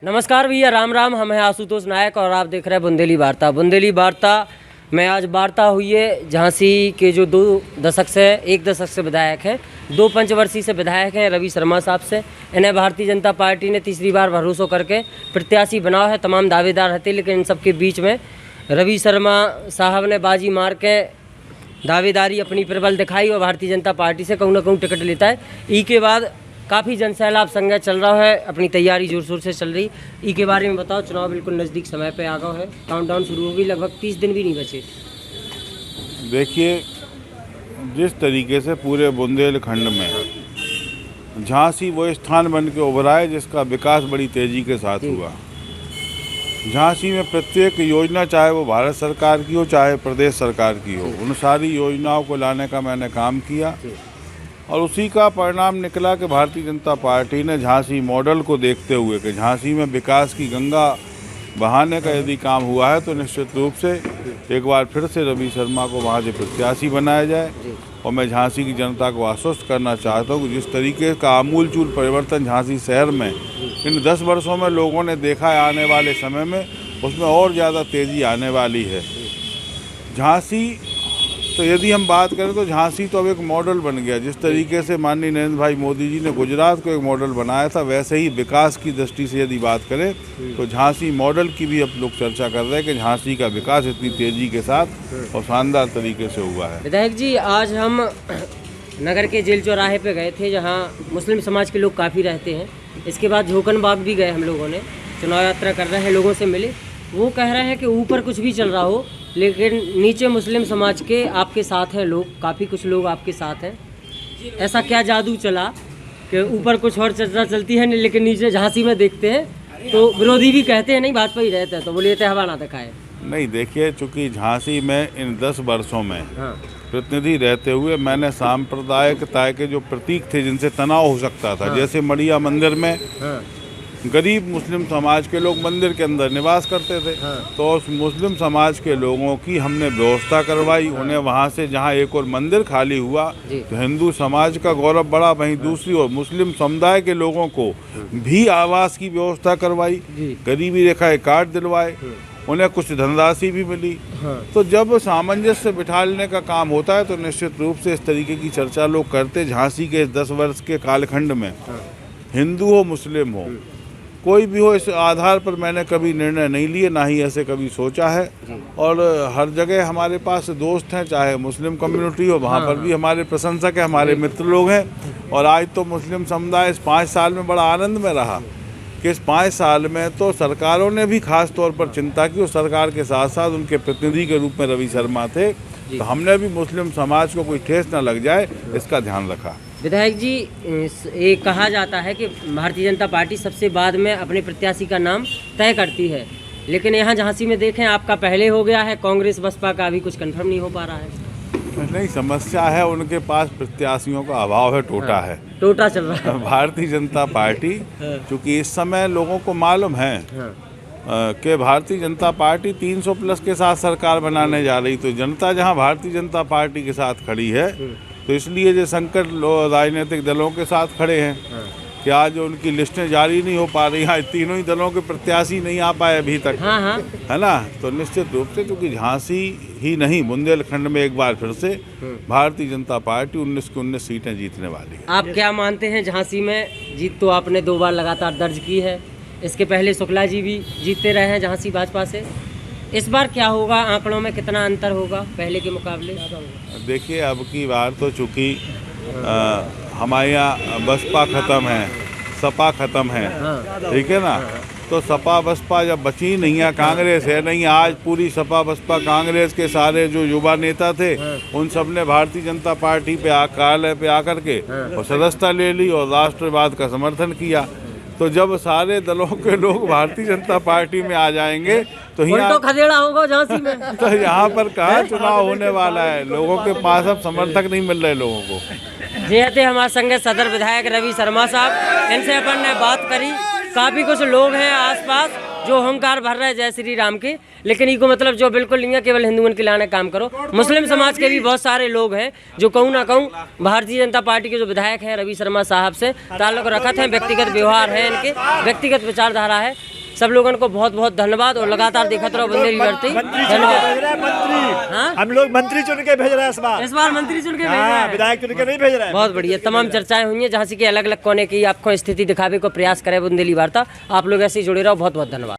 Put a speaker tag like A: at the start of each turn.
A: नमस्कार भैया, राम राम। हम हैं आशुतोष नायक और आप देख रहे हैं बुंदेली वार्ता। बुंदेली वार्ता में आज वार्ता हुई है झांसी के जो एक दशक से विधायक हैं, 2 पंचवर्षीय से विधायक हैं रवि शर्मा साहब से। इन्हें भारतीय जनता पार्टी ने तीसरी बार भरोसा करके प्रत्याशी बनाया है। तमाम दावेदार रहते, लेकिन इन सबके बीच में रवि शर्मा साहब ने बाजी मार के दावेदारी अपनी प्रबल दिखाई और भारतीय जनता पार्टी से कहूँ ना कहूँ टिकट लेता है। ई के बाद काफ़ी जनसैलाब संघ चल रहा है, अपनी तैयारी जोर शोर से चल रही। ई के बारे में बताओ। चुनाव बिल्कुल नज़दीक समय पे आ गया है, काउंटडाउन शुरू होगी, लगभग 30 दिन भी नहीं बचे।
B: देखिए, जिस तरीके से पूरे बुंदेलखंड में झांसी वो स्थान बन के उभरा है जिसका विकास बड़ी तेज़ी के साथ हुआ। झांसी में प्रत्येक योजना, चाहे वो भारत सरकार की हो चाहे प्रदेश सरकार की हो, उन सारी योजनाओं को लाने का मैंने काम किया और उसी का परिणाम निकला कि भारतीय जनता पार्टी ने झांसी मॉडल को देखते हुए कि झांसी में विकास की गंगा बहाने का यदि काम हुआ है तो निश्चित रूप से एक बार फिर से रवि शर्मा को वहाँ से प्रत्याशी बनाया जाए। और मैं झांसी की जनता को आश्वस्त करना चाहता हूँ कि जिस तरीके का आमूलचूल परिवर्तन झांसी शहर में इन 10 वर्षों में लोगों ने देखा है, आने वाले समय में उसमें और ज़्यादा तेज़ी आने वाली है। झांसी तो यदि हम बात करें तो झांसी तो अब एक मॉडल बन गया। जिस तरीके से माननीय नरेंद्र भाई मोदी जी ने गुजरात को एक मॉडल बनाया था, वैसे ही विकास की दृष्टि से यदि बात करें तो झांसी मॉडल की भी अब लोग चर्चा कर रहे हैं कि झांसी का विकास इतनी तेज़ी के साथ और शानदार तरीके से हुआ है।
A: विधायक जी, आज हम नगर के जेल चौराहे पे गए थे जहाँ मुस्लिम समाज के लोग काफ़ी रहते हैं। इसके बाद झोकनबाग भी गए हम लोगों ने, चुनाव यात्रा कर रहे हैं, लोगों से मिले। वो कह रहे हैं कि ऊपर कुछ भी चल रहा हो लेकिन नीचे मुस्लिम समाज के आपके साथ हैं लोग, काफ़ी कुछ लोग आपके साथ हैं। ऐसा क्या जादू चला कि ऊपर कुछ और चर्चा चलती है लेकिन नीचे झांसी में देखते हैं तो विरोधी भी कहते हैं नहीं भाजपा ही रहता है, तो बोलिए हवा ना दिखाए।
B: नहीं, देखिए, चूँकि झांसी में इन 10 वर्षों में प्रतिनिधि रहते हुए मैंने सांप्रदायिकता के जो प्रतीक थे जिनसे तनाव हो सकता था, जैसे मड़िया मंदिर में गरीब मुस्लिम समाज के लोग मंदिर के अंदर निवास करते थे, तो उस मुस्लिम समाज के लोगों की हमने व्यवस्था करवाई। उन्हें वहाँ से जहाँ एक और मंदिर खाली हुआ तो हिंदू समाज का गौरव बढ़ा, वहीं दूसरी ओर मुस्लिम समुदाय के लोगों को भी आवास की व्यवस्था करवाई, गरीबी रेखा के कार्ड दिलवाए, उन्हें कुछ धनराशि भी मिली। तो जब सामंजस्य बिठाने का काम होता है तो निश्चित रूप से इस तरीके की चर्चा लोग करते। झांसी के 10 वर्ष के कालखंड में हिंदू हो मुस्लिम हो कोई भी हो, इस आधार पर मैंने कभी निर्णय नहीं लिए, ना ही ऐसे कभी सोचा है। और हर जगह हमारे पास दोस्त हैं, चाहे मुस्लिम कम्युनिटी हो, वहाँ पर भी हमारे प्रशंसक हैं, हमारे मित्र लोग हैं। और आज तो मुस्लिम समुदाय इस 5 साल में बड़ा आनंद में रहा कि इस 5 साल में तो सरकारों ने भी खास तौर पर चिंता की और सरकार के साथ साथ उनके प्रतिनिधि के रूप में रवि शर्मा थे, तो हमने भी मुस्लिम समाज को कोई ठेस न लग जाए इसका ध्यान रखा।
A: विधायक जी, ये कहा जाता है कि भारतीय जनता पार्टी सबसे बाद में अपने प्रत्याशी का नाम तय करती है, लेकिन यहाँ झांसी में देखें आपका पहले हो गया है, कांग्रेस बसपा का अभी कुछ कंफर्म नहीं हो पा रहा है।
B: नहीं, समस्या है उनके पास प्रत्याशियों का अभाव है, टोटा है,
A: टोटा चल रहा है।
B: भारतीय जनता पार्टी क्योंकि इस समय लोगों को मालूम है कि भारतीय जनता पार्टी 300 प्लस के साथ सरकार बनाने जा रही, तो जनता जहां भारतीय जनता पार्टी के साथ खड़ी है तो इसलिए जो संकट राजनीतिक दलों के साथ खड़े हैं कि आज उनकी लिस्टें जारी नहीं हो पा रही हैं, तीनों ही दलों के प्रत्याशी नहीं आ पाए अभी तक, है ना। तो निश्चित रूप से क्योंकि झांसी ही नहीं बुंदेलखंड में एक बार फिर से भारतीय जनता पार्टी 19 की 19 सीटें जीतने वाली है।
A: आप क्या मानते हैं, झांसी में जीत तो आपने 2 बार लगातार दर्ज की है, इसके पहले शुक्ला जी भी जीतते रहे हैं झांसी भाजपा से, इस बार क्या होगा, आंकड़ों में कितना अंतर होगा पहले के मुकाबले?
B: देखिए, अब की बार तो चूँकि हमारे यहाँ बसपा ख़त्म है, सपा ख़त्म है, ठीक है ना, तो सपा बसपा जब बची नहीं है, कांग्रेस है नहीं, आज पूरी सपा बसपा कांग्रेस के सारे जो युवा नेता थे उन सब ने भारतीय जनता पार्टी पे कार्यालय पे आकर के और सदस्यता ले ली और राष्ट्रवाद का समर्थन किया। तो जब सारे दलों के लोग भारतीय जनता पार्टी में आ जाएंगे तो
A: यहाँ खदेड़ा होगा झांसी में।
B: तो यहाँ पर कहाँ चुनाव होने वाला है, लोगों के पास अब समर्थक नहीं मिल रहे लोगों को।
A: जी थे हमारे संगे सदर विधायक रवि शर्मा साहब, इनसे अपन ने बात करी। काफ़ी कुछ लोग हैं आसपास जो अहंकार भर रहे हैं जय श्री राम के, लेकिन इनको मतलब जो बिल्कुल नहीं है, केवल हिंदुओं के लाने काम करो। मुस्लिम समाज के भी बहुत सारे लोग हैं जो कहूँ ना कहूँ भारतीय जनता पार्टी के जो विधायक हैं रवि शर्मा साहब से ताल्लुक रखत हैं, व्यक्तिगत व्यवहार है इनके, व्यक्तिगत विचारधारा है। सब लोगों को बहुत बहुत धन्यवाद और लगातार देखते रहो बुंदेली भारती। धन्यवाद। हाँ?
C: हम लोग मंत्री चुन के भेज रहे हैं
A: इस बार मंत्री चुन के भेज रहे हैं,
C: विधायक चुन के नहीं भेज रहे हैं।
A: बहुत बढ़िया। तमाम चर्चाएं हुई हैं झांसी के अलग अलग कोने की आपको स्थिति दिखावे को प्रयास करे बुंदेली वार्ता। आप लोग ऐसे ही जुड़े रहो। बहुत बहुत धन्यवाद।